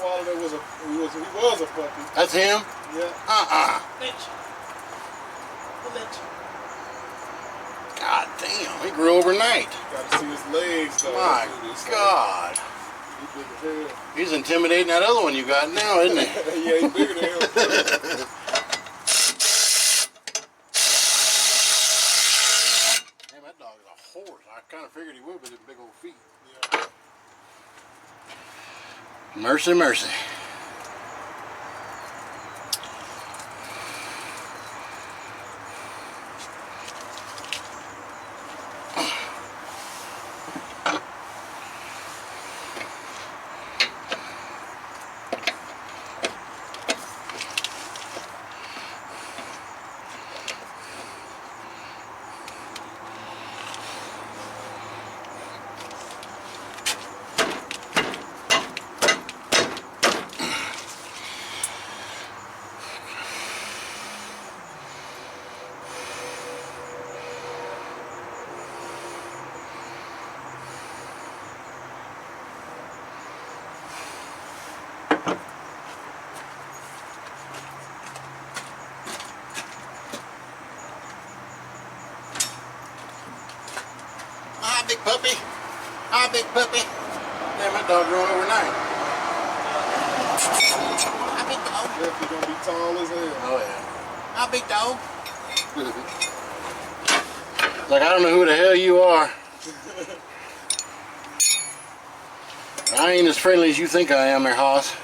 Rottweiler that was he was a puppy. That's him? Yeah. Lynch. Lynch. God damn, he grew overnight. Gotta see his legs though. My God. He's big as hell. He's intimidating that other one you got now, isn't he? Yeah, he's bigger than him. Damn, that dog is a horse. I kind of figured he would with his big old feet. Yeah. Mercy, mercy. Hi, big puppy. Hi, big puppy. Damn, that dog growing overnight. Hi, big dog. Definitely gonna be tall as hell. Oh, yeah. Hi, big dog. Like, I don't know who the hell you are. I ain't as friendly as you think I am there, Hoss.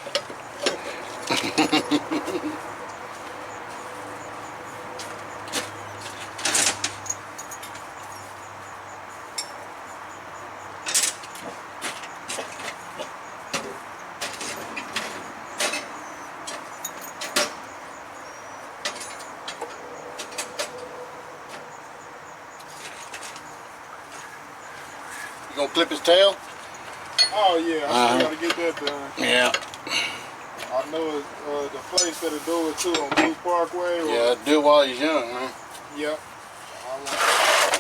You gonna clip his tail? Oh yeah, I still gotta get that done. Yeah. I know the place that'll do it too on Blue Parkway. Yeah, do it while he's young, man. Yep.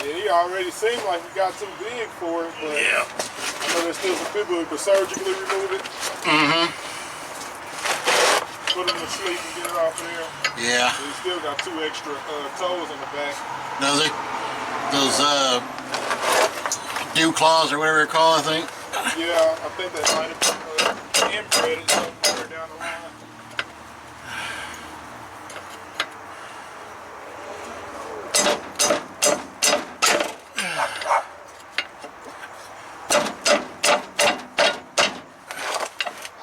Yeah, he already seemed like he got too big for it, but Yeah. I know there's still some people who could surgically remove it. Mm-hmm. Put him to sleep and get it off of there. Yeah. But he still got 2 extra toes in the back. Does he? Those dew claws or whatever they're called, I think. Yeah, I think that might have inbred it somewhere down the line.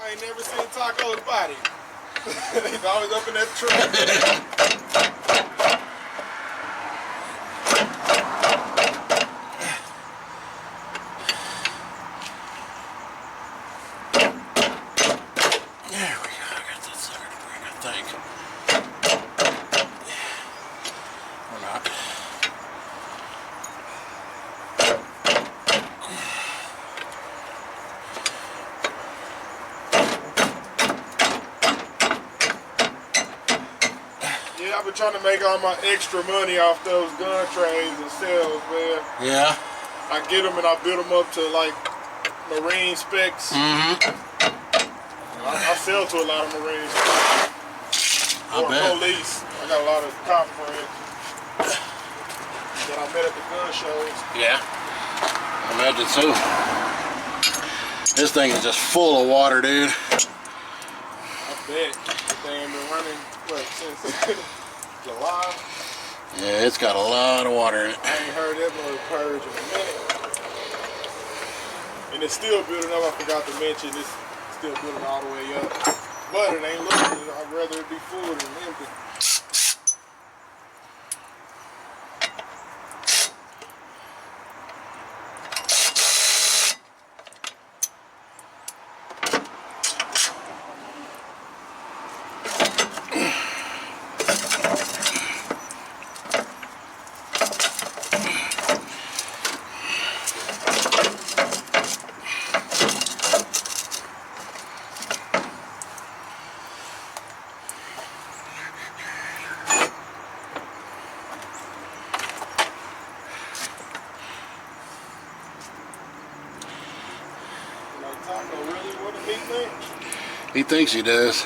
I ain't never seen Taco's body. He's always up in that truck. There we go. I got that sucker to bring, I think. Or not. Yeah, I've been trying to make all my extra money off those gun trays and sales, man. Yeah. I get them and I build them up to like Marine specs. Mm-hmm. I sell to a lot of Marines. I Or bet. police. I got a lot of cop friends that I met at the gun shows. Yeah. I imagine so. This thing is just full of water, dude. I bet. The thing been running, what, since July? Yeah, it's got a lot of water in it. I ain't heard that mother purge in a minute. And it's still building up. I forgot to mention it's still building all the way up. But it ain't looking. I'd rather it be full than empty. Taco, really? What a big thing. He thinks he does.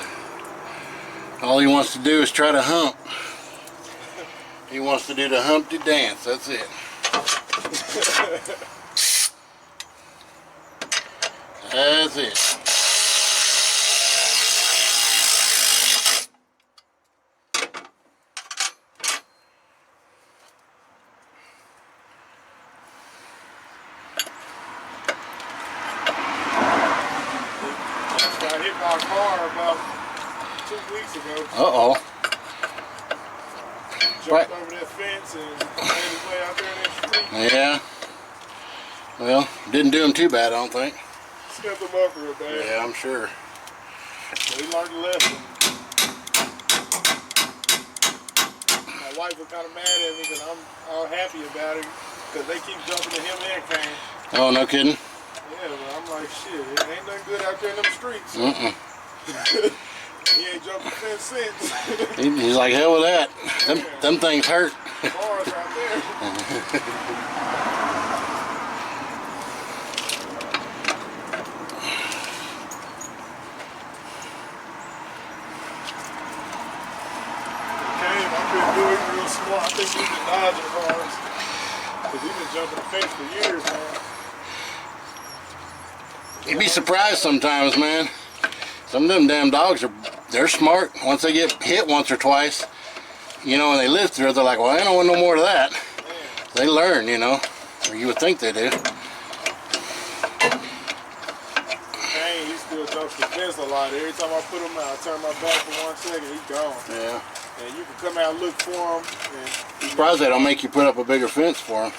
All he wants to do is try to hump. He wants to do the Humpty dance. That's it. That's it. Got hit by a car about 2 weeks ago. Uh-oh. Jumped Right. over that fence and made his way out there in that street. Yeah. Well, didn't do him too bad, I don't think. Stepped him up real bad. Yeah, I'm sure. So he learned a lesson. My wife was kind of mad at me because I'm all happy about it because they keep jumping to him and Kane. Oh, no kidding? Yeah, but I'm like, shit, it ain't nothing good out there in them streets. He ain't jumped the fence since. He's like, hell with that. Them things hurt. Bars right there. Kane, I couldn't do it real smart. I think he's been dodging cars. Because he's been jumping the fence for years, man. You'd be surprised sometimes, man. Some of them damn dogs they're smart. Once they get hit once or twice, you know, and they live through it, they're like, well, I don't want no more of that. Man. They learn, you know, or you would think they do. Kane, he still jumps the fence a lot. Every time I put him out, I turn my back for 1 second, he's gone. Yeah. And you can come out and look for him. And Surprised they don't make you put up a bigger fence for them.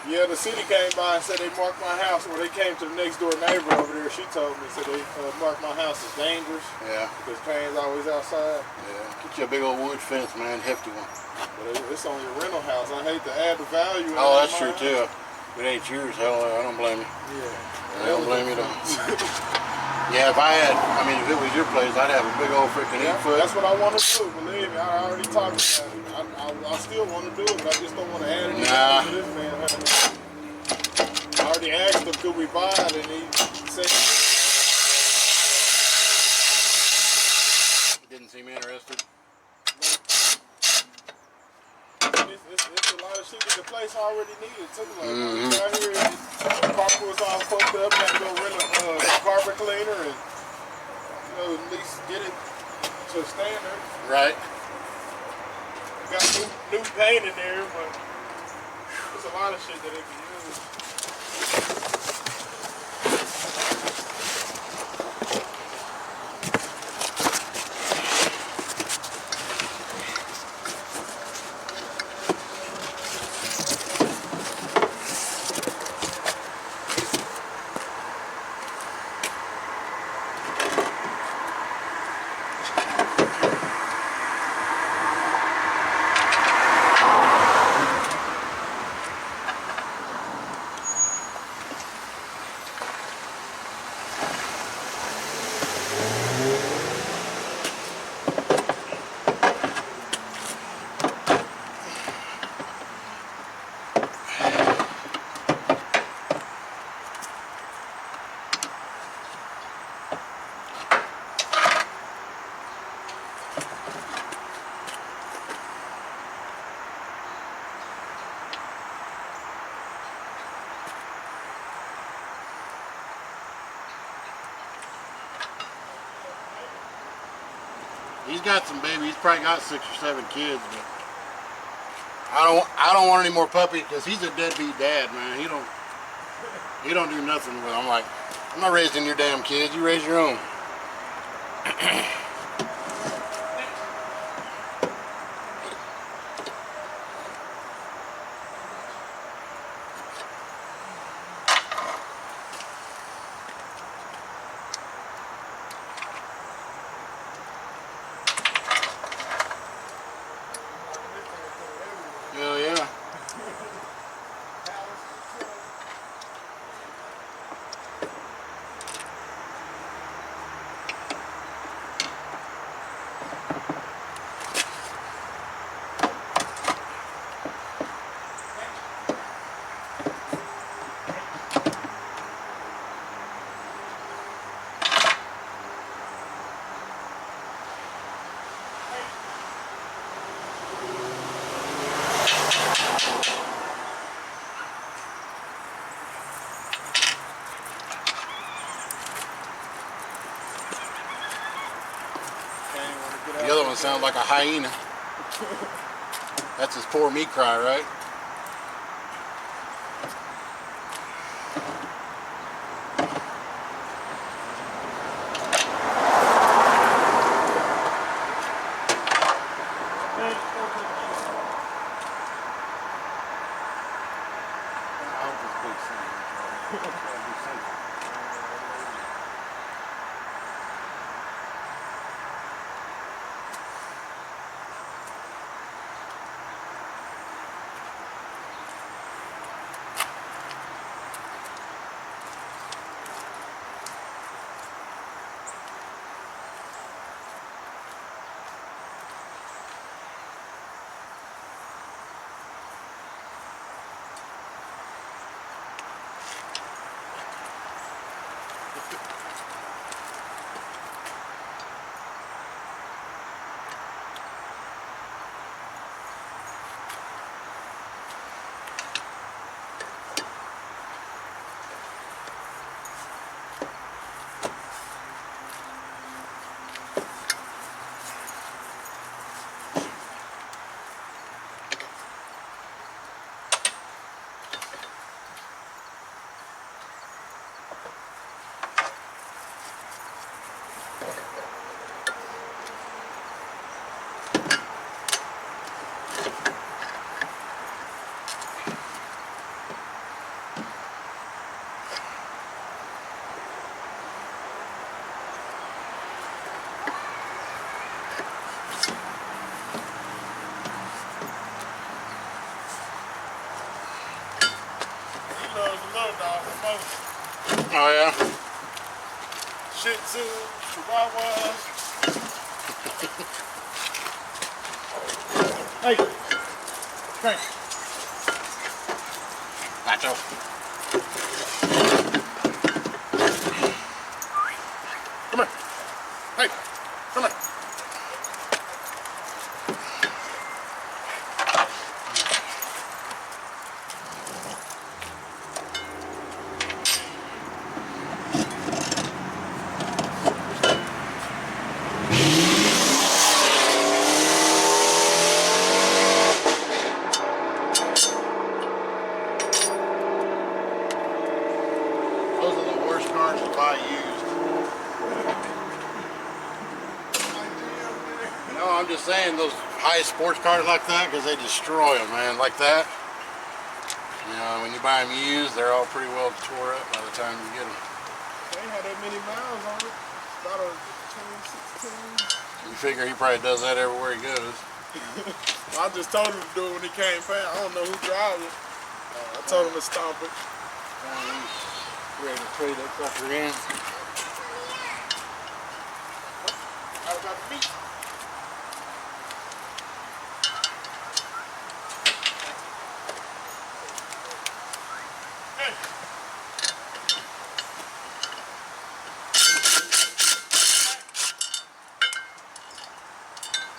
yeah, the city came by and said they marked my house. When they came to the next door neighbor over there, she told me, said they marked my house as dangerous. Yeah. Because Kane's always outside. Yeah. Get you a big old wood fence, man, hefty one. But it's only a rental house. I hate to add the value. Oh, that's true too. If it ain't yours, hell, I don't blame you. Yeah. I don't blame you at all. Yeah, if I had, I mean, if it was your place, I'd have a big old freaking 8 foot. That's what I want to do. Believe me, I already talked about it. I still want to do it, but I just don't want to add anything to this man. I already asked him, could we buy it, and he said Didn't seem interested. it's a lot of shit that the place already needed too. Like out here, the carpet was all fucked up. Had to go rent a carpet cleaner and at least get it to standard. Right. Got new paint in there, but there's a lot of shit that they can use. He's got some babies. He's probably got 6 or 7 kids, but I don't want any more puppy because he's a deadbeat dad, man. He don't do nothing with them. I'm like, I'm not raising your damn kids. You raise your own. Hell yeah. The other one sounds like a hyena. That's his poor me cry, right? Oh yeah? Shih Tzu, Chihuahuas. Hey, Frank. Nacho. Come here. Hey, come here. Those are the worst cars to buy used. No, I'm just saying those high sports cars like that, because they destroy them, man, like that. You know, when you buy them used, they're all pretty well tore up by the time you get them. They ain't had that many miles on it. About a 2016. You figure he probably does that everywhere he goes. I just told him to do it when he came fast. I don't know who drives it. I told him to stomp it. Ready to trade that sucker in. How about the meat? Hey.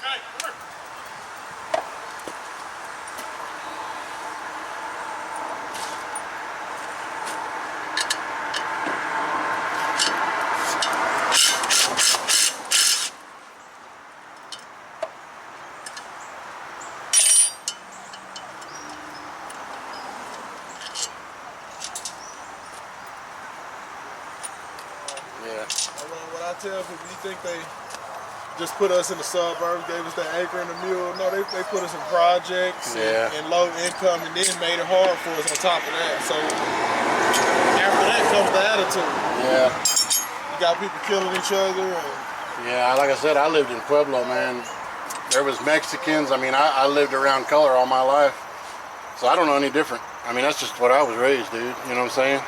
Hey, come here. Yeah. What I tell people, you think they just put us in the suburbs, gave us the acre and the mule? No, they put us in projects and low income, and then made it hard for us on top of that. So after that comes the attitude. Yeah. You got people killing each other. And Yeah, like I said, I lived in Pueblo, man. There was Mexicans. I mean, I lived around color all my life. So I don't know any different. I mean, that's just what I was raised, dude. You know what I'm saying?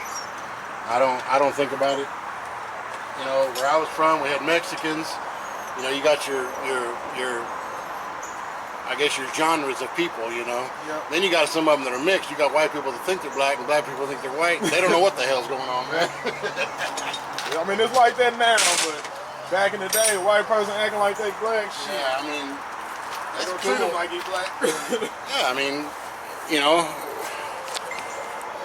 I don't think about it. You know, where I was from, we had Mexicans. You know, you got your I guess your genres of people, you know. Yep. Then you got some of them that are mixed. You got white people that think they're black and black people think they're white. They don't know what the hell's going on, man. I mean, it's like that now, but back in the day, a white person acting like they black, shit. Yeah, I mean, They that's don't cool. treat him like he black. Yeah, I mean, you know,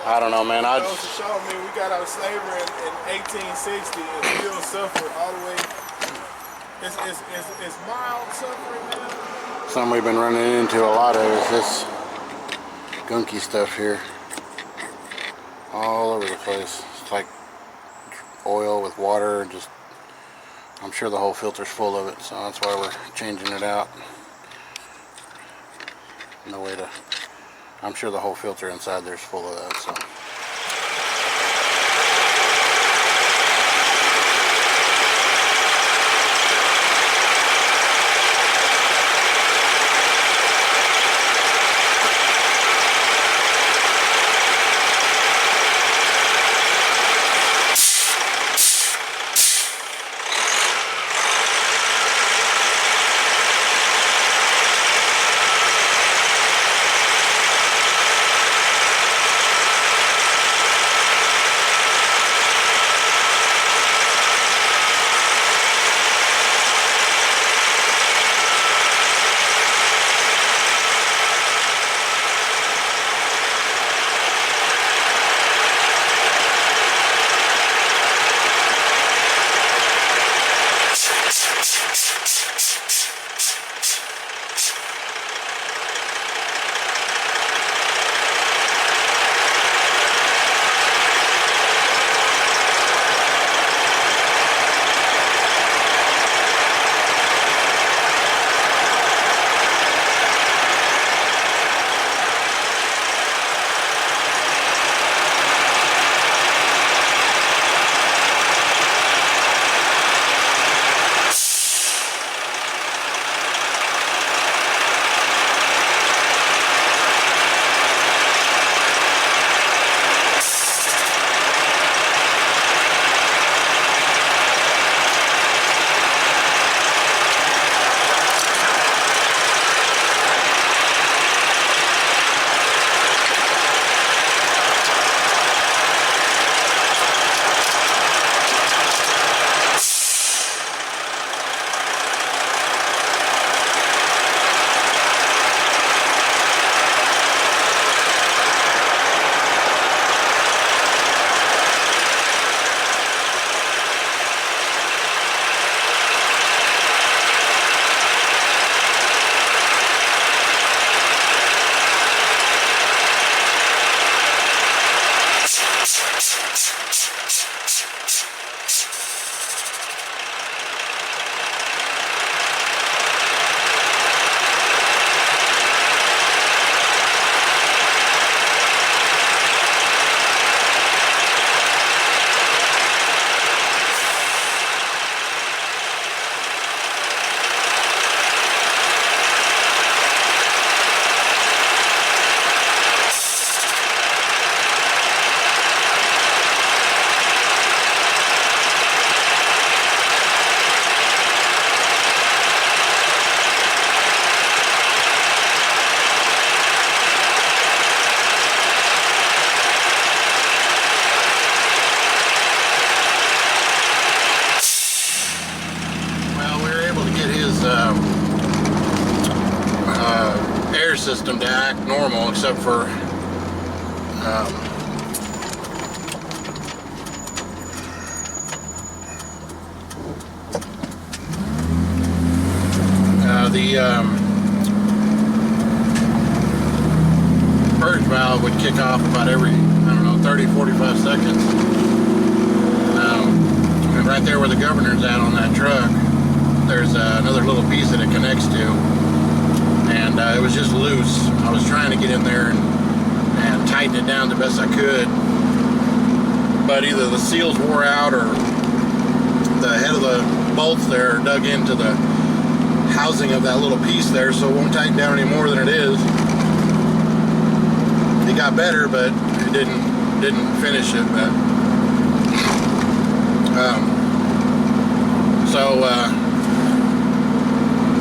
I don't know, man. It goes to show me we got out of slavery in 1860 and still suffered all the way. It's mild suffering now. Something we've been running into a lot of is this gunky stuff here. All over the place. It's like oil with water, just, I'm sure the whole filter's full of it, so that's why we're changing it out. No way to, I'm sure the whole filter inside there's full of that, so. Air system to act normal, except for the purge valve would kick off about every, I don't know, 30-45 seconds. And right there where the governor's at on that truck, there's another little piece that it connects to, and it was just loose. I was trying to get in there and tighten it down the best I could, but either the seals wore out or the head of the bolts there dug into the housing of that little piece there, so it won't tighten down any more than it is. It got better, but it didn't finish it.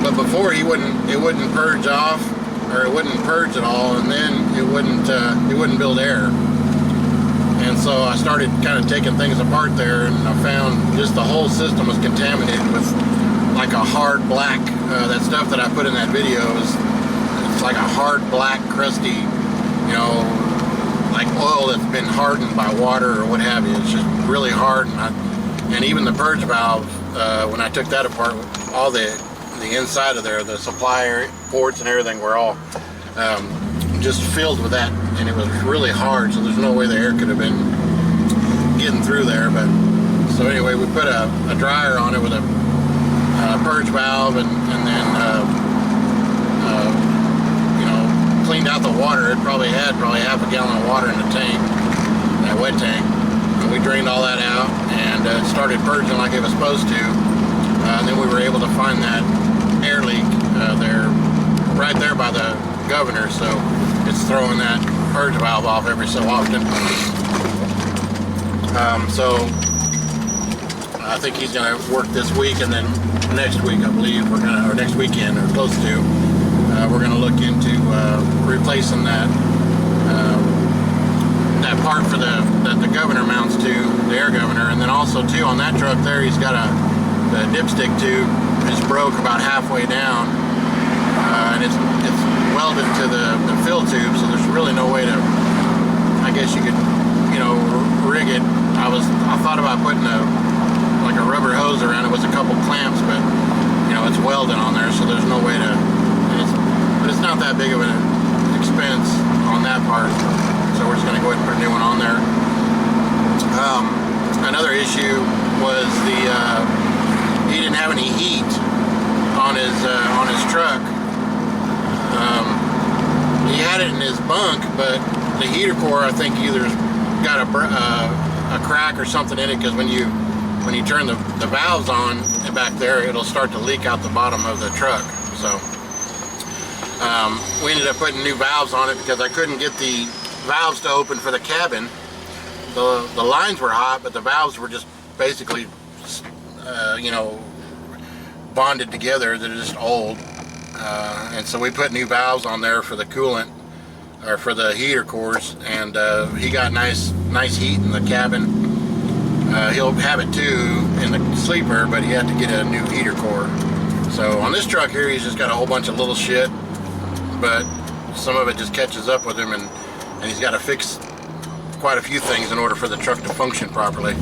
But before it wouldn't purge off, or it wouldn't purge at all, and then it wouldn't build air. And so I started kind of taking things apart there, and I found just the whole system was contaminated with like a hard black, that stuff that I put in that video it's like a hard black crusty you know, like oil that's been hardened by water or what have you. It's just really hard, and even the purge valve, when I took that apart, all the inside of there, the supply ports and everything were all just filled with that, and it was really hard, so there's no way the air could have been getting through there. But so anyway, we put a dryer on it with a purge valve, and then you know, cleaned out the water. It probably had half a gallon of water in the tank, that wet tank, and we drained all that out, and it started purging like it was supposed to. And then we were able to find that air leak there, right there by the governor, so it's throwing that purge valve off every so often. So I think he's going to work this week, and then next week, I believe, we're going to, or next weekend, or close to, we're going to look into replacing that that part for that the governor mounts to, the air governor, and then also too on that truck there, he's got the dipstick tube is broke about halfway down, and it's welded to the fill tube, so there's really no way to, I guess you could, you know, rig it. I thought about putting like a rubber hose around it with a couple clamps, but you know, it's welded on there, so there's no way to, but it's not that big of an expense on that part, so we're just going to go ahead and put a new one on there. Another issue was he didn't have any heat on his truck. He had it in his bunk, but the heater core, I think, either got a crack or something in it, because when you turn the valves on back there, it'll start to leak out the bottom of the truck. So we ended up putting new valves on it because I couldn't get the valves to open for the cabin. The lines were hot, but the valves were just basically you know, bonded together. They're just old, and so we put new valves on there for the coolant, or for the heater cores, and he got nice heat in the cabin. He'll have it too in the sleeper, but he had to get a new heater core. So on this truck here, he's just got a whole bunch of little shit, but some of it just catches up with him, and he's got to fix quite a few things in order for the truck to function properly.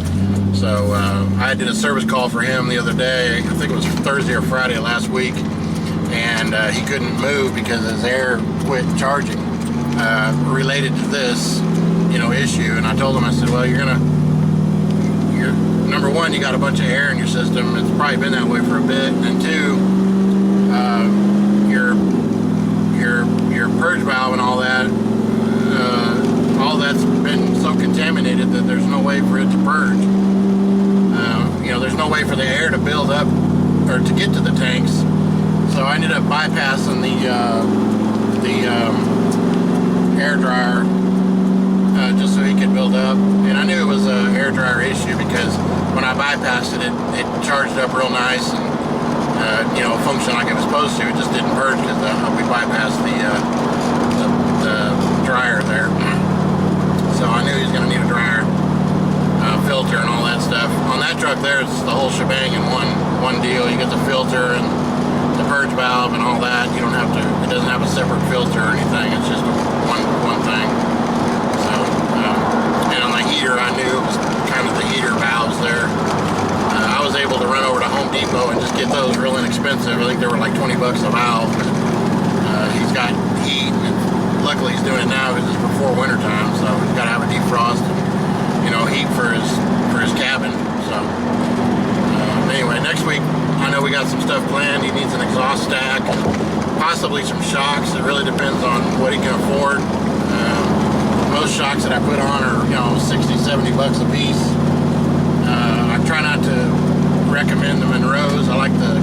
So I did a service call for him the other day. I think it was Thursday or Friday last week, and he couldn't move because his air quit charging, related to this, you know, issue. And I told him, I said, well, you're number one, you got a bunch of air in your system. It's probably been that way for a bit. And then two, your purge valve and all that's been so contaminated that there's no way for it to purge. You know, there's no way for the air to build up or to get to the tanks. So I ended up bypassing the air dryer just so he could build up. And I knew it was an air dryer issue because when I bypassed it, it charged up real nice and you know, functioned like it was supposed to. It just didn't purge because we bypassed the dryer there. So I knew he was going to need a dryer, filter, and all that stuff. On that truck there, it's the whole shebang in one deal. You get the filter and the purge valve and all that. You don't have to. It doesn't have a separate filter or anything. It's just one thing. So and on the heater, I knew it was kind of the heater valves there. I was able to run over to Home Depot and just get those real inexpensive. I think they were like 20 bucks a valve. He's got heat, and luckily he's doing it now because it's before winter time, so he's got to have a defrost and, you know, heat for his cabin. So anyway, next week I know we got some stuff planned. He needs an exhaust stack, possibly some shocks. It really depends on what he can afford. Most shocks that I put on are, you know, 60, 70 bucks a piece. I try not to recommend the Monroes. I like the